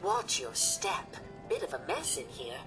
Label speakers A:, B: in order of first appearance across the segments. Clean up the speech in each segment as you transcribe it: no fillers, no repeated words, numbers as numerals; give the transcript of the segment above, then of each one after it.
A: Watch your step. Bit of a mess in here.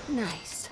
B: Nice.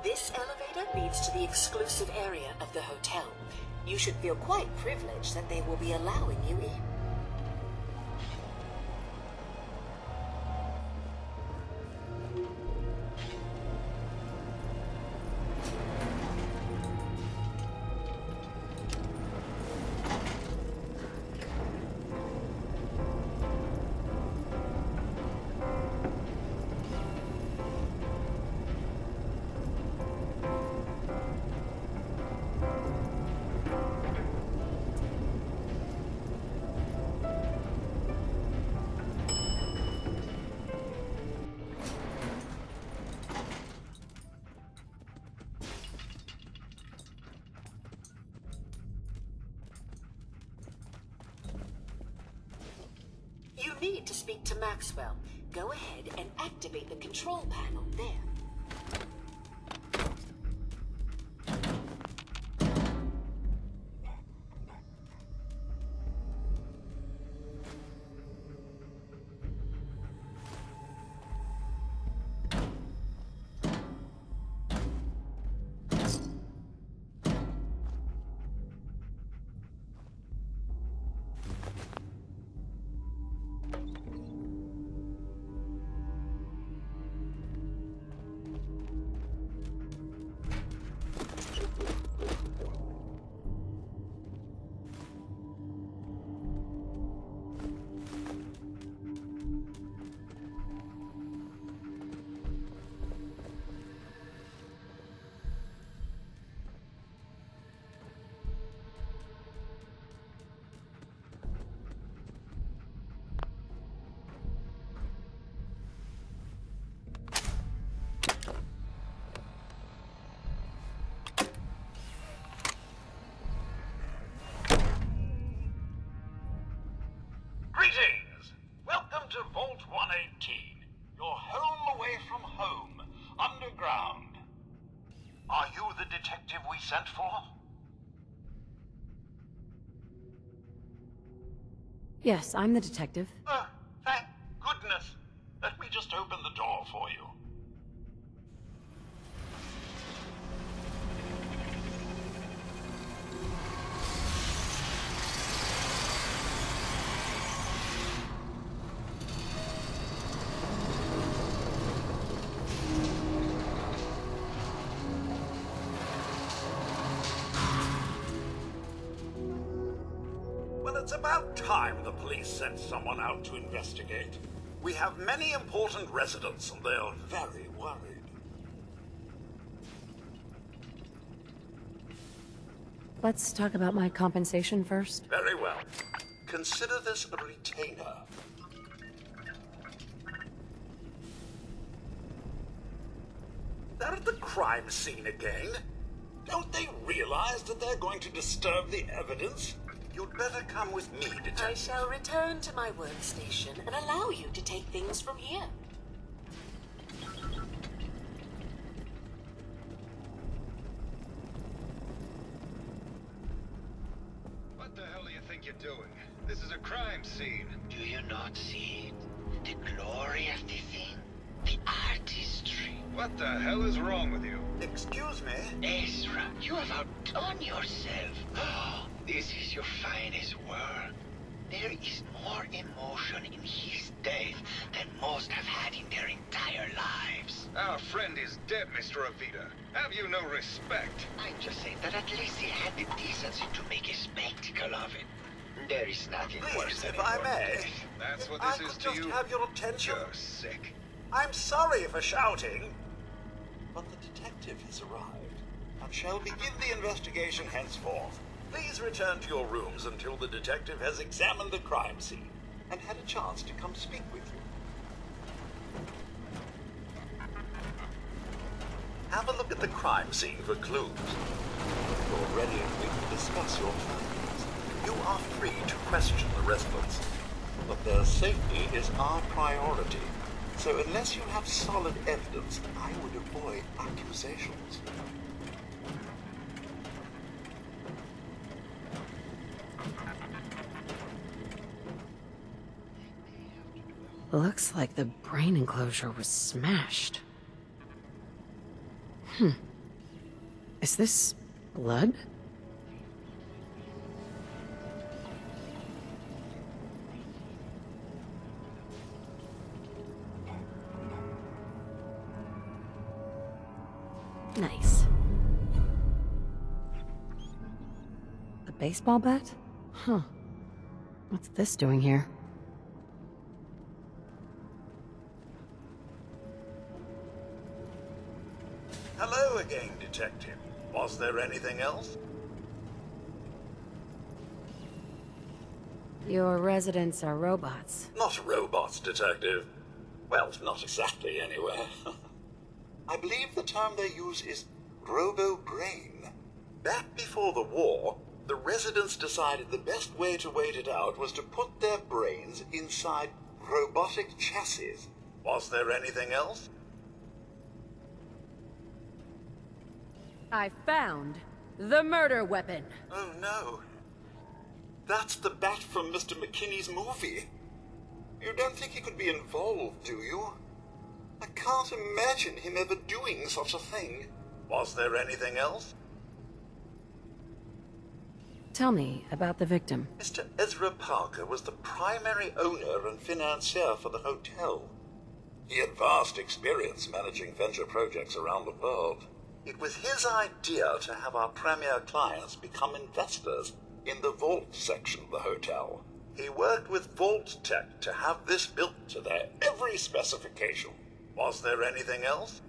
A: This elevator leads to the exclusive area of the hotel. You should feel quite privileged that they will be allowing you in. You need to speak to Maxwell. Go ahead and activate the control panel there.
C: Greetings! Welcome to Vault 118, your home away from home, underground. Are you the detective we sent for?
B: Yes, I'm the detective.
C: Oh, thank goodness. Let me just open the door for you. It's about time the police sent someone out to investigate. We have many important residents and they're very worried.
B: Let's talk about my compensation first.
C: Very well. Consider this a retainer. They're at the crime scene again. Don't they realize that they're going to disturb the evidence? You'd better come with me, Detective.
A: I shall return to my workstation and allow you to take things from here.
D: What the hell do you think you're doing? This is a crime scene.
E: Do you not see it? The glory of the thing? The artistry.
D: What the hell is wrong with you?
C: Excuse me?
E: Ezra, you have outdone yourself. This is your finest work. There is more emotion in his death than most have had in their entire lives.
D: Our friend is dead, Mr. Avita. Have you no respect?
E: I'm just saying that at least he had the decency to make a spectacle of it. There is nothing worse
C: Please,
E: than
C: if I
E: your
C: may.
E: death.
D: That's what
C: I
D: this is
C: could
D: to
C: just
D: you?
C: have your attention.
D: You're sick.
C: I'm sorry for shouting, but the detective has arrived and shall begin the investigation henceforth. Please return to your rooms until the detective has examined the crime scene and had a chance to come speak with you. Have a look at the crime scene for clues. If you're ready, we can discuss your findings. You are free to question the residents, but their safety is our priority. So unless you have solid evidence, I would avoid accusations.
B: Looks like the brain enclosure was smashed. Is this blood? Nice. A baseball bat? Huh. What's this doing here?
C: Hello again, Detective. Was there anything else?
B: Your residents are robots.
C: Not robots, Detective. Well, not exactly, anyway. I believe the term they use is robo-brain. Back before the war, the residents decided the best way to wait it out was to put their brains inside robotic chassis. Was there anything else?
B: I found the murder weapon.
C: Oh no. That's the bat from Mr. McKinney's movie. You don't think he could be involved, do you? I can't imagine him ever doing such a thing. Was there anything else?
B: Tell me about the victim.
C: Mr. Ezra Parker was the primary owner and financier for the hotel. He had vast experience managing venture projects around the world. It was his idea to have our premier clients become investors in the vault section of the hotel. He worked with Vault Tech to have this built to their every specification. Was there anything else?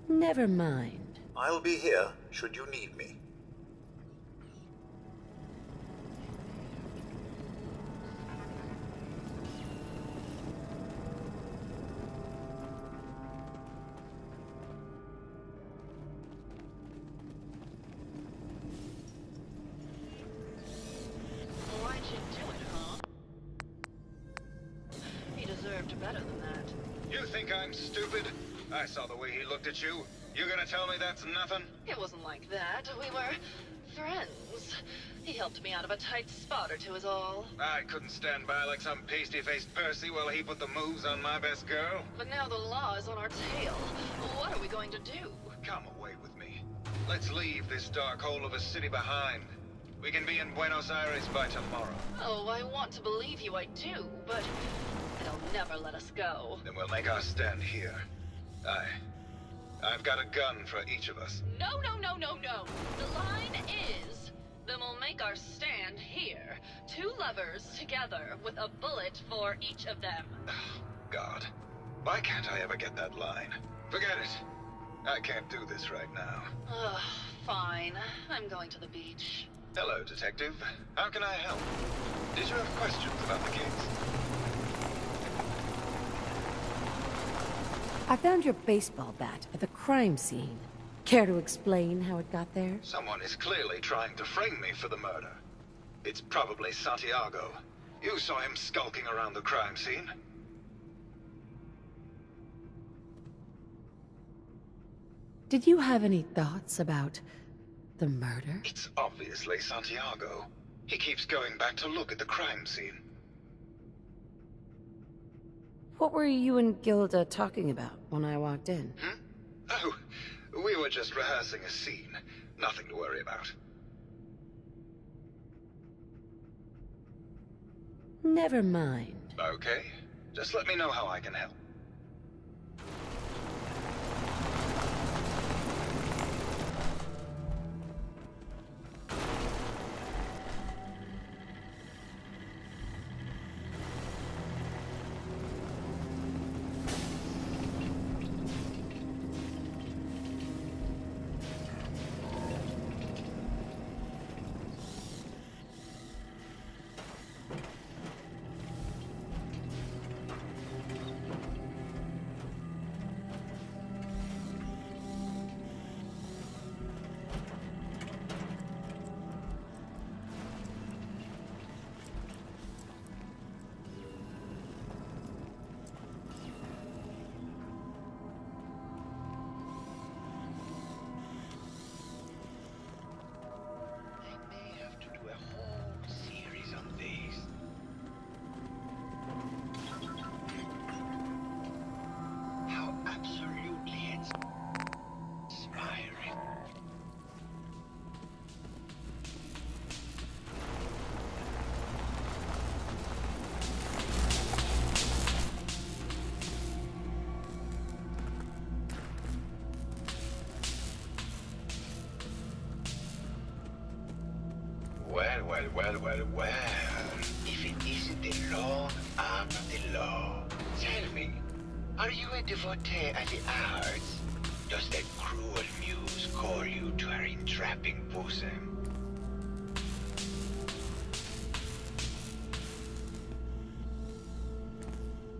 B: Never mind.
C: I'll be here should you need me.
F: Why'd you do it, huh? He deserved better than that.
D: You think I'm stupid? I saw the way he looked at you. You gonna tell me that's nothing?
F: It wasn't like that. We were friends. He helped me out of a tight spot or two is all.
D: I couldn't stand by like some pasty-faced Percy while he put the moves on my best girl.
F: But now the law is on our tail. What are we going to do?
D: Come away with me. Let's leave this dark hole of a city behind. We can be in Buenos Aires by tomorrow.
F: Oh, I want to believe you, I do, but they'll never let us go.
D: Then we'll make our stand here. I've got a gun for each of us.
F: No, no, no, no, no. The line is, then we'll make our stand here. Two lovers together with a bullet for each of them.
D: God. Why can't I ever get that line? Forget it. I can't do this right now.
F: Ugh, fine. I'm going to the beach.
D: Hello, Detective. How can I help? Did you have questions about the case?
B: I found your baseball bat at the crime scene. Care to explain how it got there?
D: Someone is clearly trying to frame me for the murder. It's probably Santiago. You saw him skulking around the crime scene.
B: Did you have any thoughts about the murder?
D: It's obviously Santiago. He keeps going back to look at the crime scene.
B: What were you and Gilda talking about when I walked in?
D: Oh, we were just rehearsing a scene. Nothing to worry about.
B: Never mind.
D: Okay. Just let me know how I can help. Well. If it isn't the long arm of the law. Tell me, are you a devotee of the arts? Does that cruel muse call you to her entrapping bosom?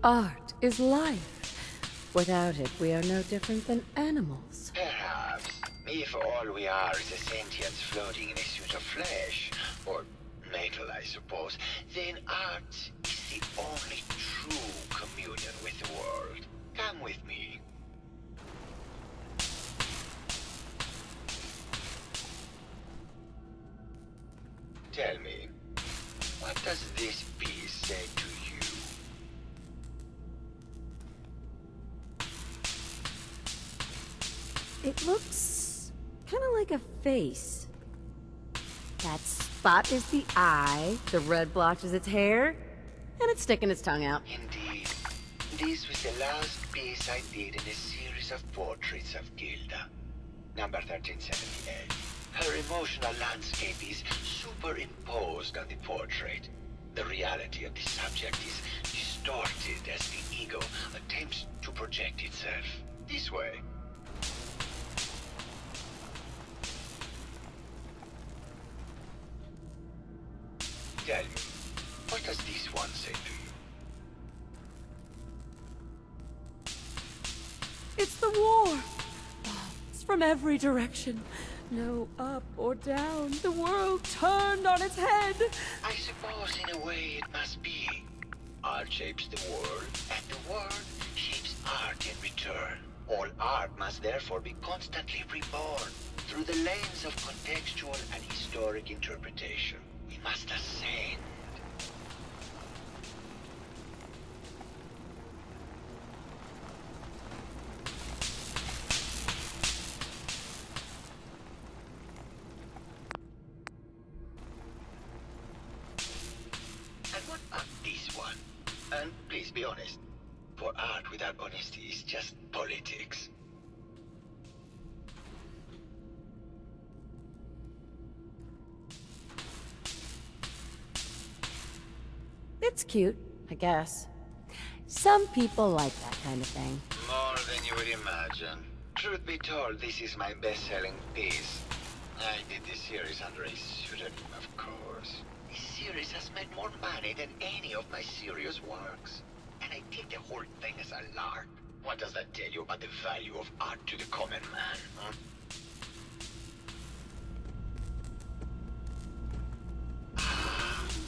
B: Art is life. Without it, we are no different than animals.
E: Perhaps, if all we are is a sentience floating in a suit of flesh, or metal, I suppose, then art is the only true communion with the world. Come with me. Tell me, what does this piece say to you?
B: It looks kind of like a face. That spot is the eye, the red blotch is its hair, and it's sticking its tongue out.
E: Indeed. This was the last piece I did in a series of portraits of Gilda. Number 1378. Her emotional landscape is superimposed on the portrait. The reality of the subject is distorted as the ego attempts to project itself. This way. Tell me, what does this one say to you?
B: It's the war! It's from every direction. No up or down. The world turned on its head.
E: I suppose in a way it must be. Art shapes the world, and the world shapes art in return. All art must therefore be constantly reborn through the lens of contextual and historic interpretation. We must ascend. And what about this one? And please be honest, for art without honesty is just politics.
B: It's cute, I guess. Some people like that kind of thing.
E: More than you would imagine. Truth be told, this is my best-selling piece. I did this series under a pseudonym, of course. This series has made more money than any of my serious works. And I did the whole thing as a lark. What does that tell you about the value of art to the common man, huh?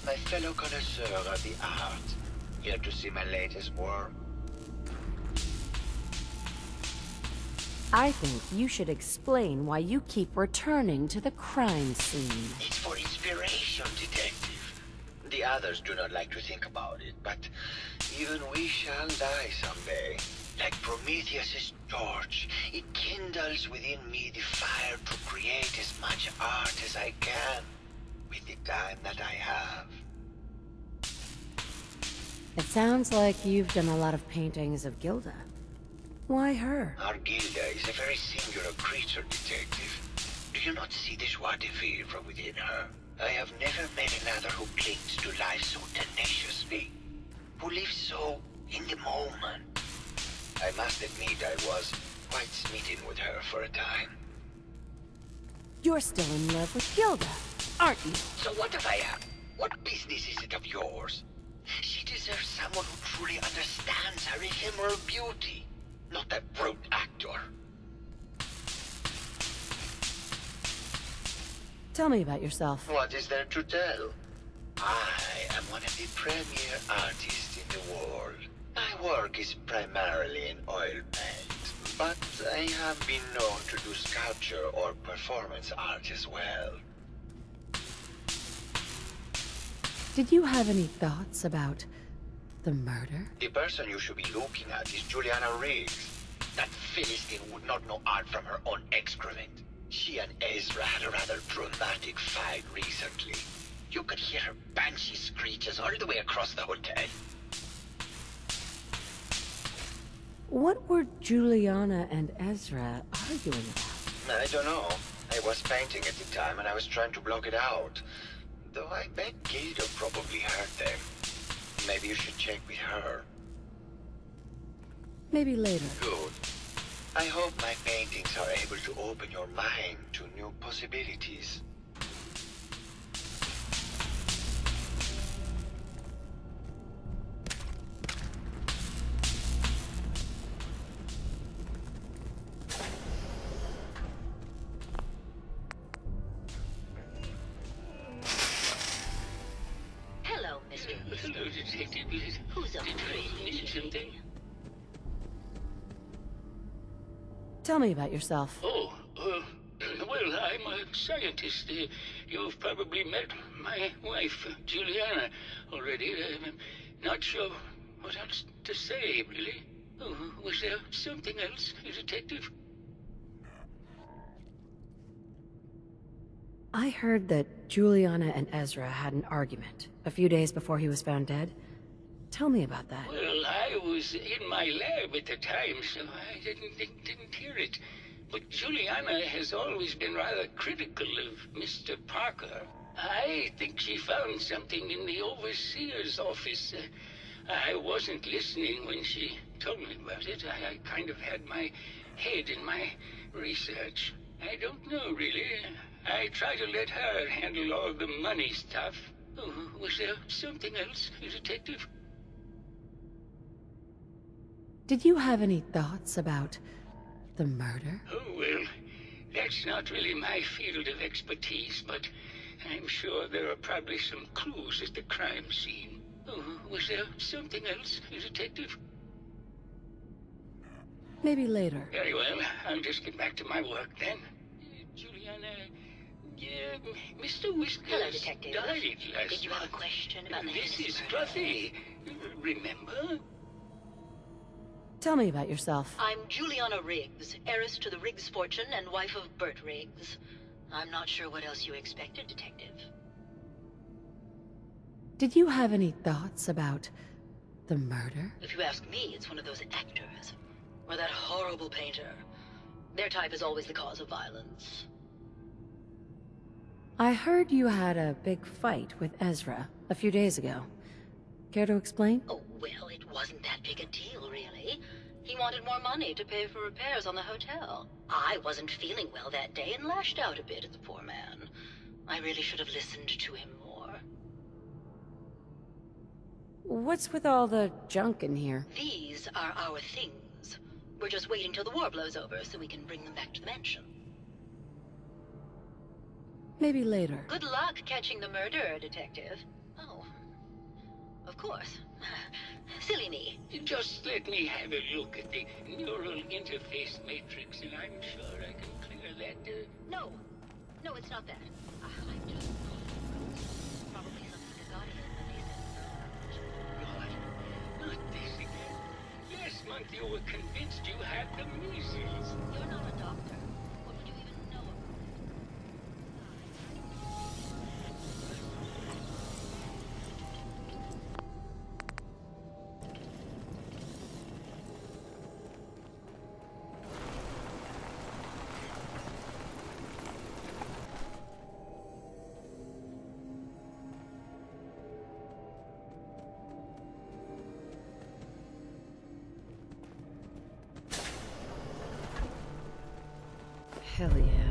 E: My fellow connoisseur of the art, here to see my latest work.
B: I think you should explain why you keep returning to the crime scene.
D: It's for inspiration, detective. The others do not like to think about it, but even we shall die someday. Like Prometheus's torch, it kindles within me the fire to create as much art as I can with the time that I have.
B: It sounds like you've done a lot of paintings of Gilda. Why her?
D: Our Gilda is a very singular creature, detective. Do you not see the joie de vivre within her? I have never met another who clings to life so tenaciously, who lives so in the moment. I must admit I was quite smitten with her for a time.
B: You're still in love with Gilda, aren't you?
D: So what if I am? What business is it of yours? She deserves someone who truly understands her ephemeral beauty, not that brute actor.
B: Tell me about yourself.
D: What is there to tell? I am one of the premier artists in the world. My work is primarily in oil paint, but I have been known to do sculpture or performance art as well.
B: Did you have any thoughts about the murder?
D: The person you should be looking at is Juliana Riggs. That Philistine would not know art from her own excrement. She and Ezra had a rather dramatic fight recently. You could hear her banshee screeches all the way across the hotel.
B: What were Juliana and Ezra arguing about?
D: I don't know. I was painting at the time and I was trying to block it out. Though I bet Gilda probably heard them. Maybe you should check with her.
B: Maybe later.
D: Good. I hope my paintings are able to open your mind to new possibilities.
A: Hello, Mr.
E: Hello, Detective.
A: Who's up?
E: Did you miss something?
B: Tell me about yourself.
E: Oh, well, I'm a scientist. You've probably met my wife, Juliana, already. I'm not sure what else to say, really. Oh, was there something else, Detective?
B: I heard that Juliana and Ezra had an argument a few days before he was found dead. Tell me about that.
E: Well, I was in my lab at the time, so I didn't hear it. But Juliana has always been rather critical of Mr. Parker. I think she found something in the overseer's office. I wasn't listening when she told me about it. I kind of had my head in my research. I don't know, really. I try to let her handle all the money stuff. Oh, was there something else, Detective?
B: Did you have any thoughts about the murder?
E: Oh, well, that's not really my field of expertise, but I'm sure there are probably some clues at the crime scene. Oh, was there something else, Detective?
B: Maybe later.
E: Very well, I'll just get back to my work then. Juliana, Mr. Whiskers
A: Hello, Detective.
E: died last
A: Did you have a
E: month.
A: question about the
E: Mrs.
A: murder?
E: Duffy, remember?
B: Tell me about yourself.
A: I'm Juliana Riggs, heiress to the Riggs fortune and wife of Bert Riggs. I'm not sure what else you expected, Detective.
B: Did you have any thoughts about the murder?
A: If you ask me, it's one of those actors. Or that horrible painter. Their type is always the cause of violence.
B: I heard you had a big fight with Ezra a few days ago. Care to explain?
A: Oh, well, it wasn't that big a deal, really. He wanted more money to pay for repairs on the hotel. I wasn't feeling well that day and lashed out a bit at the poor man. I really should have listened to him more.
B: What's with all the junk in here?
A: These are our things. We're just waiting till the war blows over so we can bring them back to the mansion.
B: Maybe later.
A: Good luck catching the murderer, Detective. Oh, of course. Silly me.
E: Just let me have a look at the neural interface matrix, and I'm sure I can clear that.
A: No. No, it's not that. I just... Probably something that got in the decent.
E: God, not this again. Last month you were convinced you had the measles.
A: You're not a doctor. What would you even know about it?
B: Hell yeah.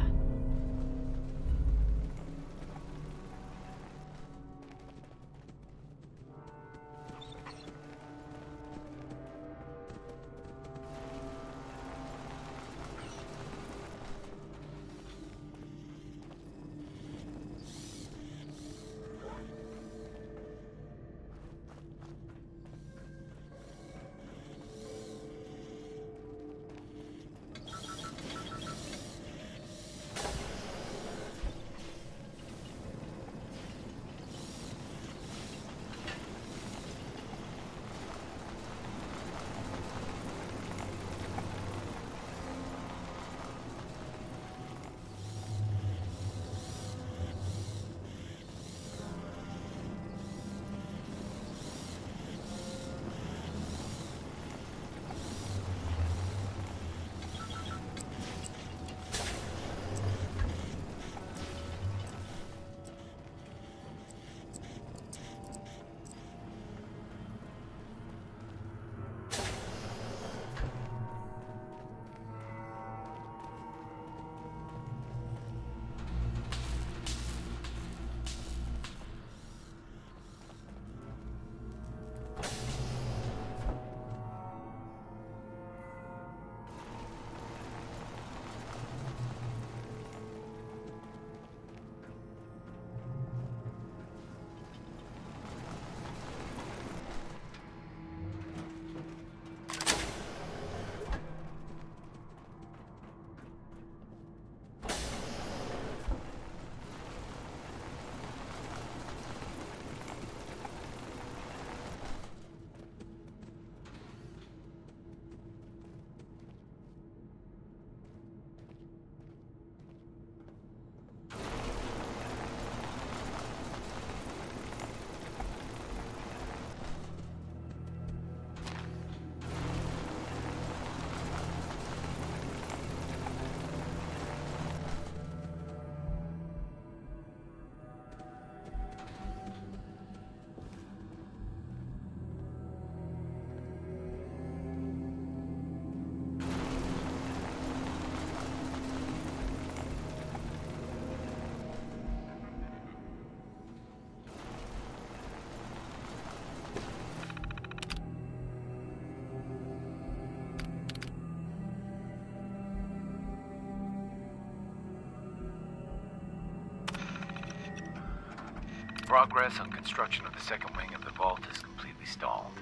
G: Progress on construction of the second wing of the vault is completely stalled.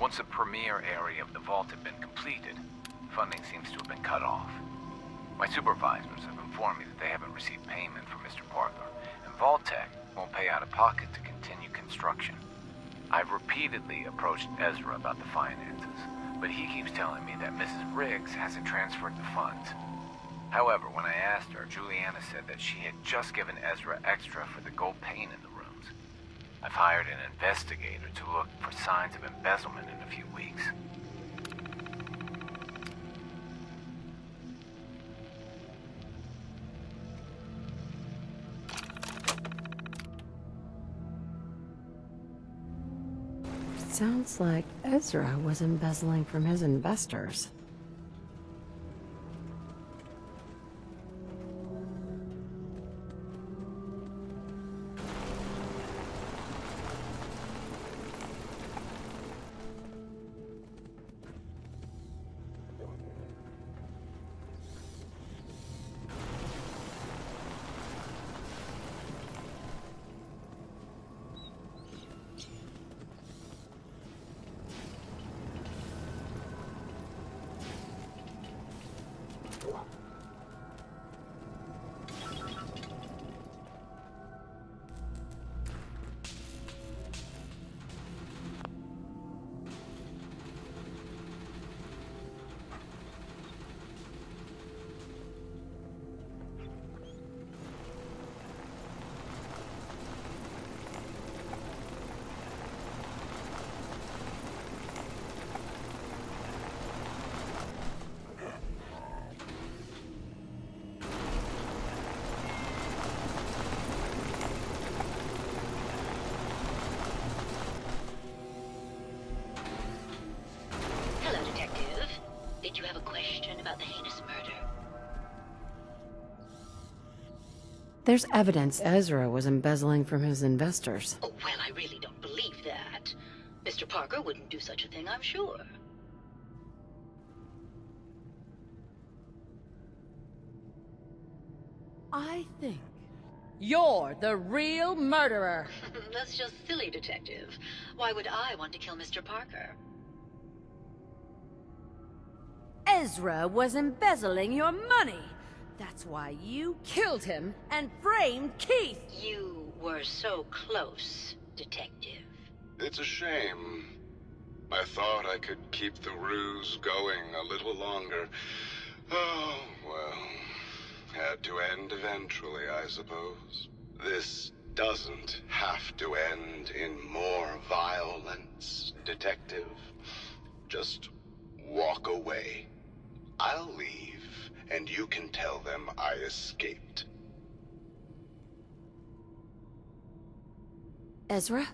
G: Once the premier area of the vault had been completed, funding seems to have been cut off. My supervisors have informed me that they haven't received payment from Mr. Parker, and Vault-Tec won't pay out of pocket to continue construction. I've repeatedly approached Ezra about the finances, but he keeps telling me that Mrs. Riggs hasn't transferred the funds. However, when I asked her, Juliana said that she had just given Ezra extra for the gold paint in the rooms. I've hired an investigator to look for signs of embezzlement in a few weeks.
B: Sounds like Ezra was embezzling from his investors. There's evidence Ezra was embezzling from his investors.
A: Oh, well, I really don't believe that. Mr. Parker wouldn't do such a thing, I'm sure.
B: I think
H: You're the real murderer.
A: That's just silly, Detective. Why would I want to kill Mr. Parker?
H: Ezra was embezzling your money. That's why you killed him and framed Keith.
A: You were so close, Detective.
I: It's a shame. I thought I could keep the ruse going a little longer. Oh, well. Had to end eventually, I suppose. This doesn't have to end in more violence, Detective. Just walk away. I'll leave, and you can tell them I escaped.
B: Ezra?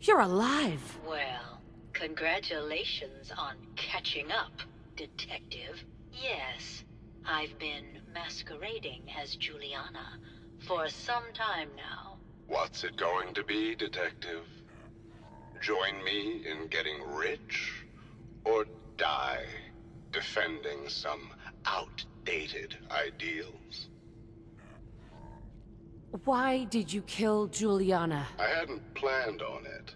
B: You're alive.
A: Well, congratulations on catching up, Detective. Yes, I've been masquerading as Juliana for some time now.
I: What's it going to be, Detective? Join me in getting rich? Or die defending some outdated ideals?
B: Why did you kill Juliana?
I: I hadn't planned on it,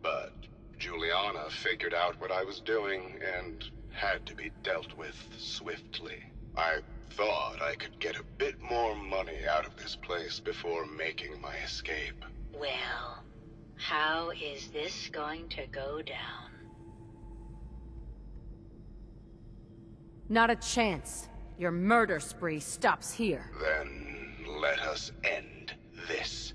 I: but Juliana figured out what I was doing and had to be dealt with swiftly. I thought I could get a bit more money out of this place before making my escape.
A: Well, how is this going to go down?
B: Not a chance. Your murder spree stops here.
I: Then let us end this.